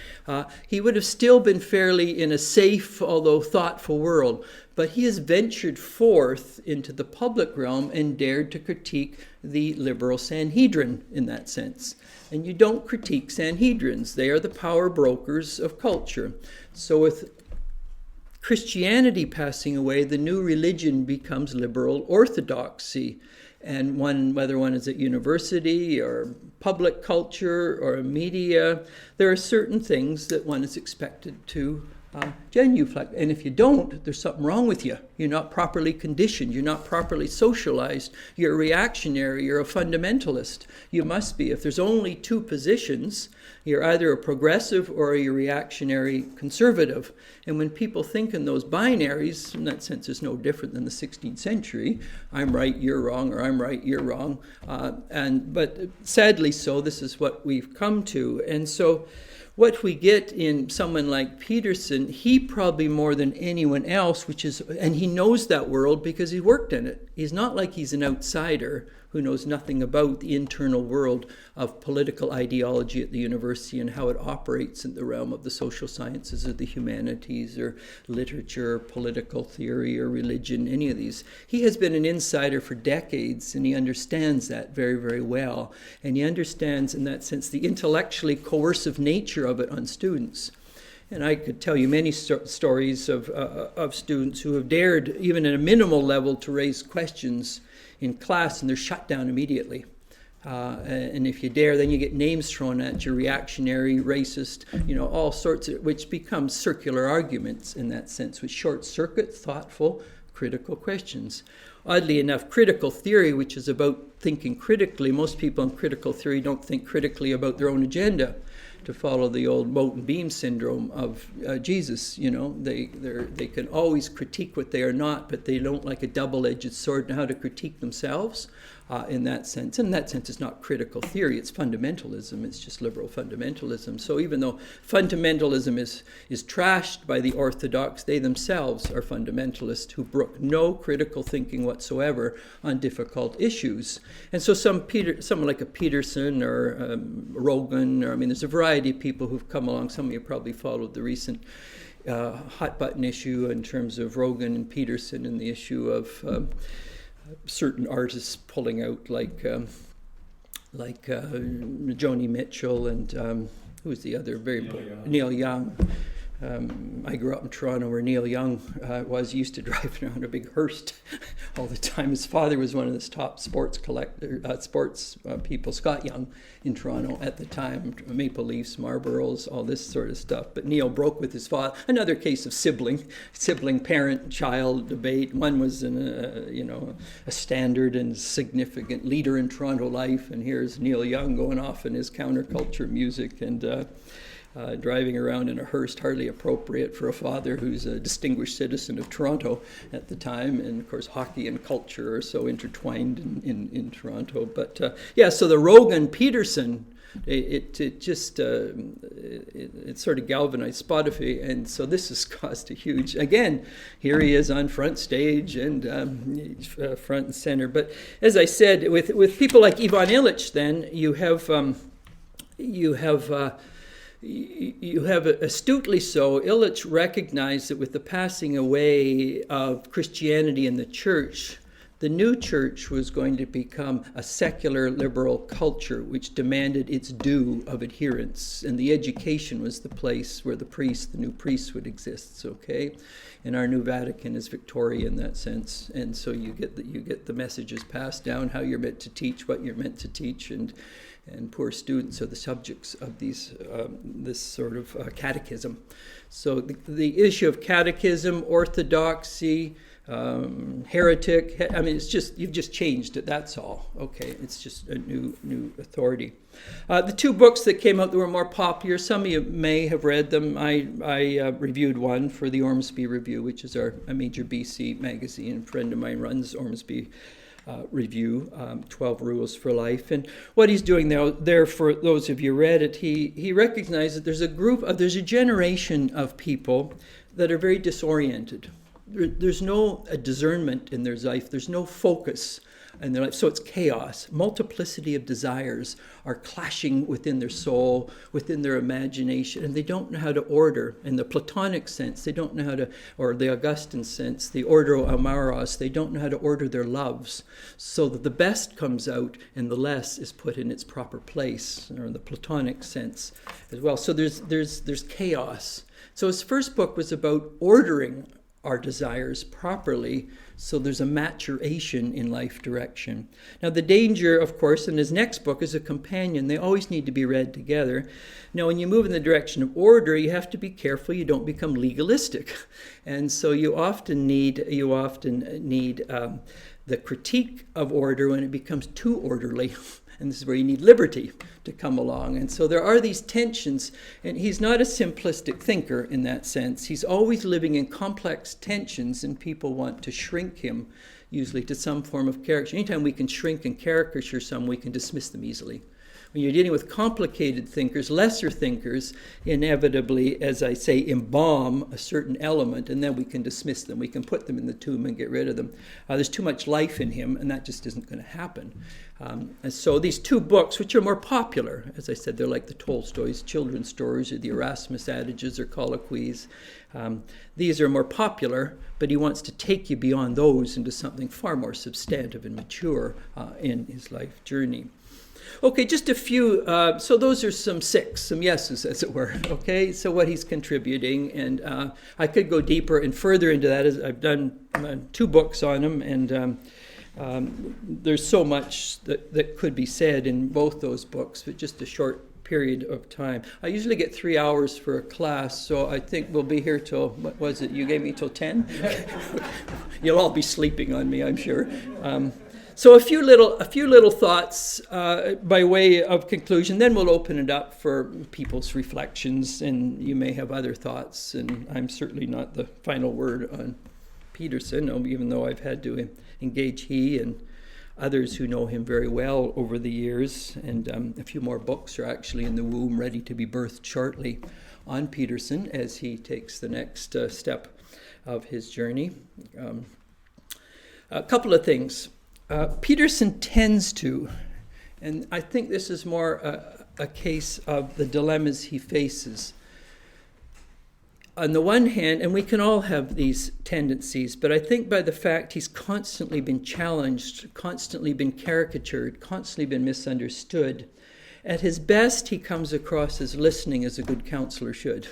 he would have still been fairly in a safe, although thoughtful world. But he has ventured forth into the public realm and dared to critique the liberal Sanhedrin in that sense. And you don't critique Sanhedrins. They are the power brokers of culture. So with Christianity passing away, the new religion becomes liberal orthodoxy. And whether one is at university or public culture or media, there are certain things that one is expected to genuflect. And if you don't, there's something wrong with you. You're not properly conditioned. You're not properly socialized. You're a reactionary. You're a fundamentalist. You must be. If there's only two positions, you're either a progressive or a reactionary conservative. And when people think in those binaries, in that sense, it's no different than the 16th century. I'm right, you're wrong, or I'm right, you're wrong. But sadly so, this is what we've come to. And so what we get in someone like Peterson, he probably more than anyone else, and he knows that world because he worked in it. He's not like he's an outsider who knows nothing about the internal world of political ideology at the university and how it operates in the realm of the social sciences or the humanities or literature or political theory or religion, any of these. He has been an insider for decades, and he understands that very, very well. And he understands, in that sense, the intellectually coercive nature of it on students. And I could tell you many stories of students who have dared, even at a minimal level, to raise questions in class, and they're shut down immediately. And if you dare, then you get names thrown at you, reactionary, racist, all sorts of, which becomes circular arguments in that sense, which short-circuit thoughtful, critical questions. Oddly enough, critical theory, which is about thinking critically, most people in critical theory don't think critically about their own agenda. to follow the old mote and beam syndrome of Jesus. They can always critique what they are not, but they don't, like a double-edged sword, know how to critique themselves in that sense. In that sense, it's not critical theory, it's fundamentalism. It's just liberal fundamentalism. So even though fundamentalism is trashed by the orthodox, they themselves are fundamentalists who brook no critical thinking whatsoever on difficult issues. And so someone like a Peterson or Rogan, there's a variety of people who've come along. Some of you probably followed the recent hot button issue in terms of Rogan and Peterson and the issue of certain artists pulling out like Joni Mitchell and who's the other Neil Young. I grew up in Toronto where Neil Young used to drive around a big hearse all the time. His father was one of the top sports people, Scott Young, in Toronto at the time. Maple Leafs, Marlboros, all this sort of stuff. But Neil broke with his father. Another case of sibling parent-child debate. One was a standard and significant leader in Toronto life, and here's Neil Young going off in his counterculture music and driving around in a hearse, hardly appropriate for a father who's a distinguished citizen of Toronto at the time. And of course, hockey and culture are so intertwined in Toronto. But so the Rogan-Peterson, it sort of galvanized Spotify. And so this has caused a huge, again, here he is on front stage and front and center. But as I said, with people like Ivan Illich, then you have astutely so, Illich recognized that with the passing away of Christianity in the church, the new church was going to become a secular liberal culture which demanded its due of adherence, and the education was the place where the new priest would exist. Okay, and our new Vatican is Victorian in that sense, and so you get the messages passed down, how you're meant to teach, what you're meant to teach, and poor students are the subjects of this sort of catechism. So the issue of catechism, orthodoxy, heretic, it's just, you've just changed it, that's all. Okay, it's just a new authority. The two books that came out that were more popular, some of you may have read them. I reviewed one for the Ormsby Review, which is a major BC magazine. A friend of mine runs Ormsby Review, 12 Rules for Life. And what he's doing there, for those of you who read it, he recognized that there's a generation of people that are very disoriented. There's no discernment in their life. There's no focus in their life. So it's chaos. Multiplicity of desires are clashing within their soul, within their imagination, and they don't know how to order. In the Platonic sense, they don't know how to, or the Augustine sense, the ordo amaros, they don't know how to order their loves so that the best comes out and the less is put in its proper place, or in the Platonic sense as well. So there's chaos. So his first book was about ordering our desires properly, so there's a maturation in life direction. Now the danger, of course, in his next book is a companion. They always need to be read together. Now when you move in the direction of order, you have to be careful you don't become legalistic. And so you often need the critique of order when it becomes too orderly. And this is where you need liberty to come along. And so there are these tensions, and he's not a simplistic thinker in that sense. He's always living in complex tensions, and people want to shrink him, usually to some form of caricature. Anytime we can shrink and caricature some, we can dismiss them easily. When you're dealing with complicated thinkers, lesser thinkers inevitably, as I say, embalm a certain element, and then we can dismiss them. We can put them in the tomb and get rid of them. There's too much life in him, and that just isn't going to happen. And so these two books, which are more popular, as I said, they're like the Tolstoy's children's stories or the Erasmus adages or colloquies. These are more popular, but he wants to take you beyond those into something far more substantive and mature in his life journey. Okay, just a few, so those are some yeses, as it were, okay? So what he's contributing, and I could go deeper and further into that, as I've done 2 books on him, and there's so much that could be said in both those books, but just a short period of time. I usually get 3 hours for a class, so I think we'll be here till, what was it, you gave me till 10? You'll all be sleeping on me, I'm sure. So a few little thoughts by way of conclusion. Then we'll open it up for people's reflections, and you may have other thoughts. And I'm certainly not the final word on Peterson, even though I've had to engage he and others who know him very well over the years. And a few more books are actually in the womb, ready to be birthed shortly on Peterson as he takes the next step of his journey. A couple of things. Peterson tends to, and I think this is more a case of the dilemmas he faces. On the one hand, and we can all have these tendencies, but I think by the fact he's constantly been challenged, constantly been caricatured, constantly been misunderstood, at his best he comes across as listening as a good counselor should,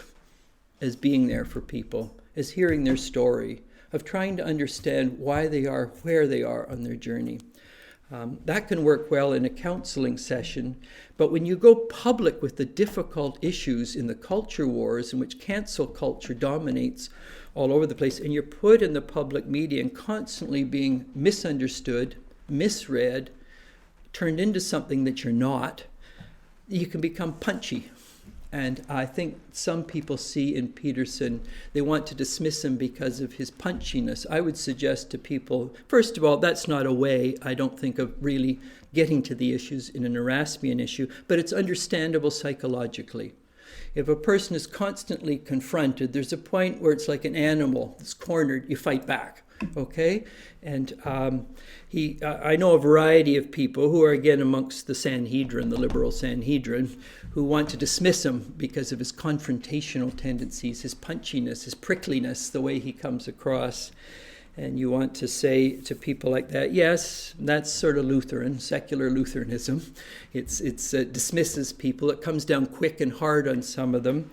as being there for people, as hearing their story, of trying to understand why they are where they are on their journey. That can work well in a counseling session, but when you go public with the difficult issues in the culture wars in which cancel culture dominates all over the place, and you're put in the public media and constantly being misunderstood, misread, turned into something that you're not, you can become punchy. And I think some people see in Peterson, they want to dismiss him because of his punchiness. I would suggest to people, first of all, that's not a way, I don't think, of really getting to the issues in an Erasmian issue, but it's understandable psychologically. If a person is constantly confronted, there's a point where it's like an animal that's cornered, you fight back. Okay, and I know a variety of people who are again amongst the Sanhedrin, the liberal Sanhedrin, who want to dismiss him because of his confrontational tendencies, his punchiness, his prickliness, the way he comes across. And you want to say to people like that, yes, that's sort of Lutheran, secular Lutheranism. It dismisses people. It comes down quick and hard on some of them.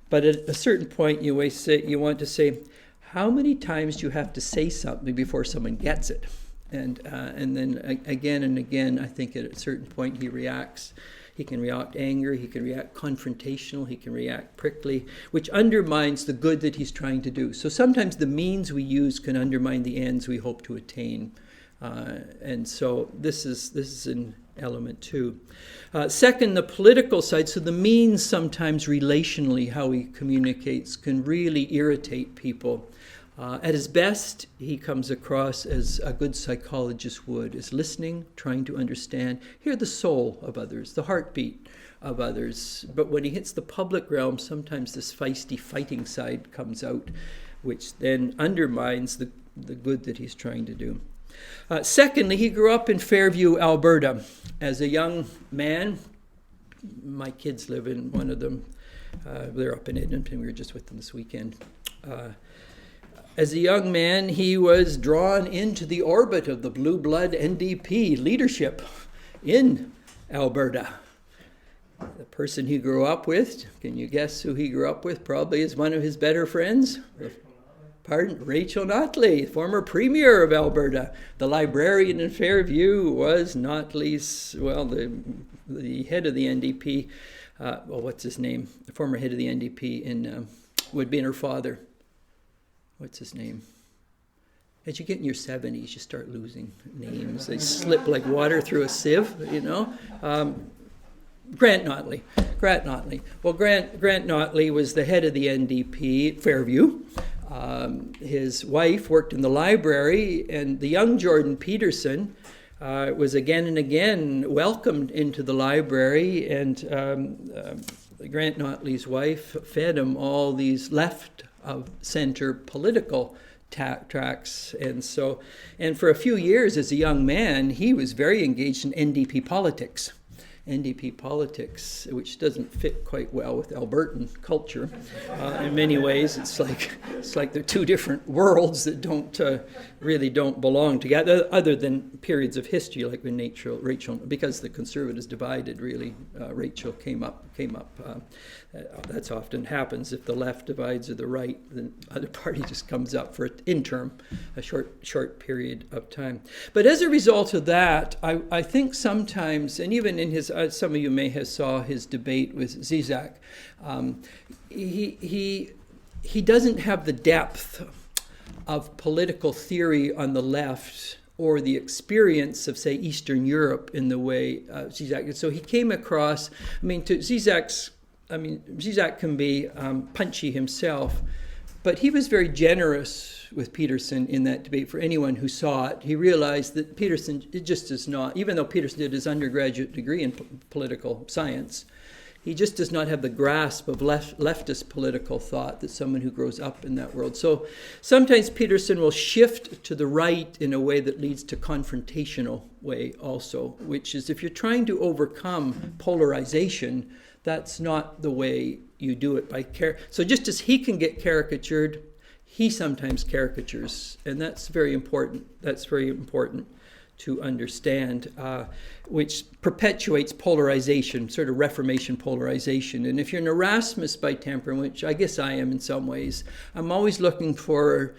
But at a certain point, you want to say, how many times do you have to say something before someone gets it? And then again and again, I think at a certain point he reacts. He can react anger, he can react confrontational, he can react prickly, which undermines the good that he's trying to do. So sometimes the means we use can undermine the ends we hope to attain. And so this is an element too. Second, the political side. So the means sometimes relationally, how he communicates, can really irritate people. At his best, he comes across as a good psychologist would, as listening, trying to understand, hear the soul of others, the heartbeat of others. But when he hits the public realm, sometimes this feisty fighting side comes out, which then undermines the good that he's trying to do. Secondly, he grew up in Fairview, Alberta. As a young man, my kids live in one of them. They're up in Edmonton. We were just with them this weekend. As a young man, he was drawn into the orbit of the blue blood NDP leadership in Alberta. The person he grew up with, can you guess who he grew up with? Probably is one of his better friends. Rachel Notley, former premier of Alberta. The librarian in Fairview was Notley's, the head of the NDP. What's his name? The former head of the NDP would be her father. What's his name? As you get in your 70s, you start losing names. They slip like water through a sieve, you know. Grant Notley. Well, Grant Notley was the head of the NDP at Fairview. His wife worked in the library, and the young Jordan Peterson was again and again welcomed into the library, and Grant Notley's wife fed him all these left of center political tracks. And for a few years as a young man, he was very engaged in NDP politics, which doesn't fit quite well with Albertan culture. In many ways, it's like they're two different worlds that don't belong together, other than periods of history, like when Rachel, because the Conservatives divided, really, Rachel came up. That's often happens if the left divides or the right, then the other party just comes up for an interim, a short period of time. But as a result of that, I think sometimes, and even in his, some of you may have saw his debate with Zizek, he doesn't have the depth of political theory on the left or the experience of, say, Eastern Europe in the way Zizek did. So he came across, Zizek can be punchy himself, but he was very generous with Peterson in that debate. For anyone who saw it, he realized that Peterson, it just does not, even though Peterson did his undergraduate degree in political science, he just does not have the grasp of leftist political thought that someone who grows up in that world. So sometimes Peterson will shift to the right in a way that leads to confrontational way also, which is if you're trying to overcome polarization, that's not the way you do it by So just as he can get caricatured, he sometimes caricatures, and that's very important. That's very important to understand, which perpetuates polarization, sort of Reformation polarization. And if you're an Erasmus by temperament, which I guess I am in some ways, I'm always looking for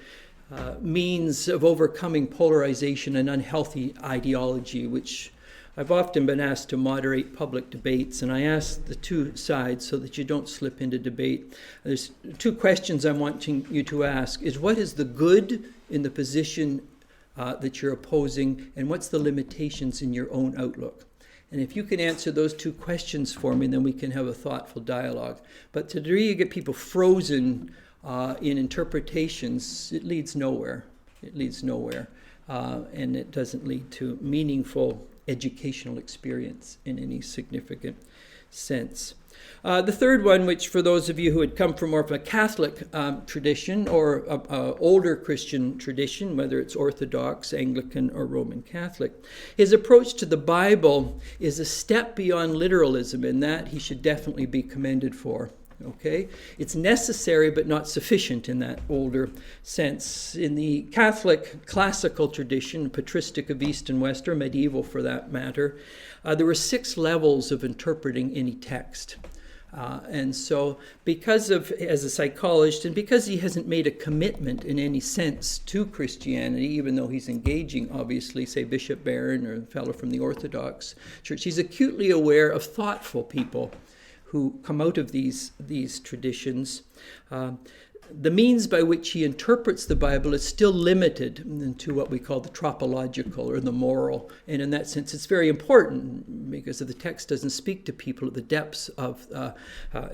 means of overcoming polarization and unhealthy ideology, which I've often been asked to moderate public debates, and I ask the two sides so that you don't slip into debate. There's two questions I'm wanting you to ask. Is what is the good in the position that you're opposing, and what's the limitations in your own outlook? And if you can answer those two questions for me, then we can have a thoughtful dialogue. But to the degree you get people frozen in interpretations, it leads nowhere. It leads nowhere. And it doesn't lead to meaningful educational experience in any significant sense. The third one, which for those of you who had come from more of a Catholic tradition or older Christian tradition, whether it's Orthodox, Anglican, or Roman Catholic, his approach to the Bible is a step beyond literalism, and that he should definitely be commended for. Okay, it's necessary but not sufficient in that older sense. In the Catholic classical tradition, patristic of East and West, or medieval for that matter, there were 6 levels of interpreting any text. And so because of, as a psychologist, and because he hasn't made a commitment in any sense to Christianity, even though he's engaging, obviously, say, Bishop Barron or a fellow from the Orthodox Church, he's acutely aware of thoughtful people who come out of these traditions. The means by which he interprets the Bible is still limited to what we call the tropological or the moral. And in that sense, it's very important because if the text doesn't speak to people at the depths of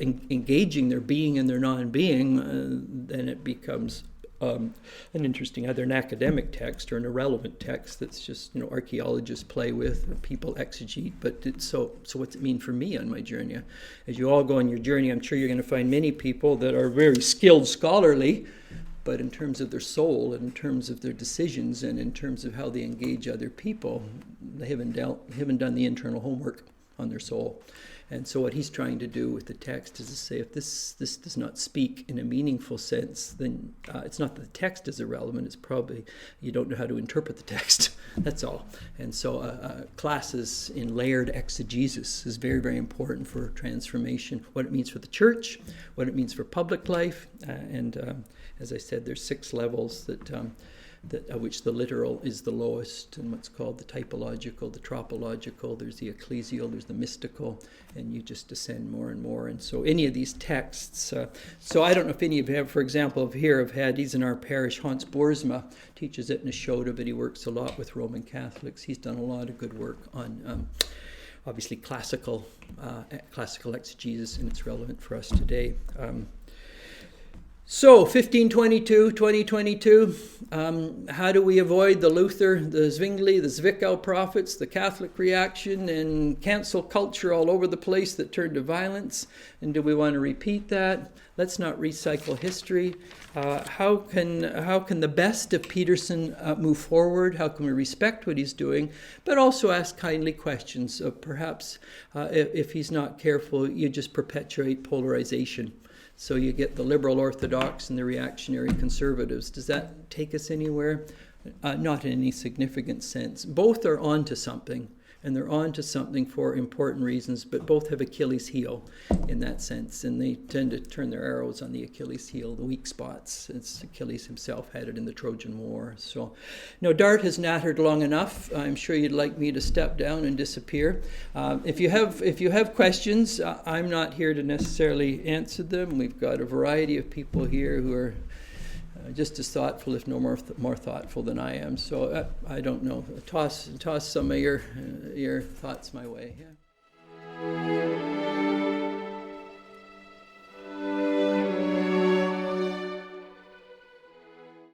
engaging their being and their non-being, then it becomes an interesting, either an academic text or an irrelevant text that's just, archaeologists play with or people exegete. But so what's it mean for me on my journey? As you all go on your journey, I'm sure you're going to find many people that are very skilled scholarly, but in terms of their soul and in terms of their decisions and in terms of how they engage other people, they haven't done the internal homework on their soul. And so what he's trying to do with the text is to say, if this does not speak in a meaningful sense, then it's not that the text is irrelevant, it's probably you don't know how to interpret the text. That's all. And so classes in layered exegesis is very, very important for transformation, what it means for the church, what it means for public life. And as I said, there's 6 levels that of which the literal is the lowest, and what's called the typological, the tropological, there's the ecclesial, there's the mystical, and you just descend more and more. And so any of these texts, so I don't know if any of you have, for example, have had, he's in our parish, Hans Boersma, teaches at Nashotah, but he works a lot with Roman Catholics. He's done a lot of good work on obviously classical exegesis, and it's relevant for us today. So, 1522, 2022, how do we avoid the Luther, the Zwingli, the Zwickau prophets, the Catholic reaction, and cancel culture all over the place that turned to violence? And do we want to repeat that? Let's not recycle history. How can the best of Peterson move forward? How can we respect what he's doing, but also ask kindly questions of perhaps if he's not careful, you just perpetuate polarization. So you get the liberal orthodox and the reactionary conservatives. Does that take us anywhere? Not in any significant sense. Both are onto something, and they're onto something for important reasons, but both have Achilles' heel in that sense, and they tend to turn their arrows on the Achilles' heel, the weak spots. It's Achilles himself had it in the Trojan War. So, no, Dart has nattered long enough. I'm sure you'd like me to step down and disappear. If you have questions, I'm not here to necessarily answer them. We've got a variety of people here who are just as thoughtful, if no more thoughtful than I am. So I don't know. Toss some of your thoughts my way. Yeah.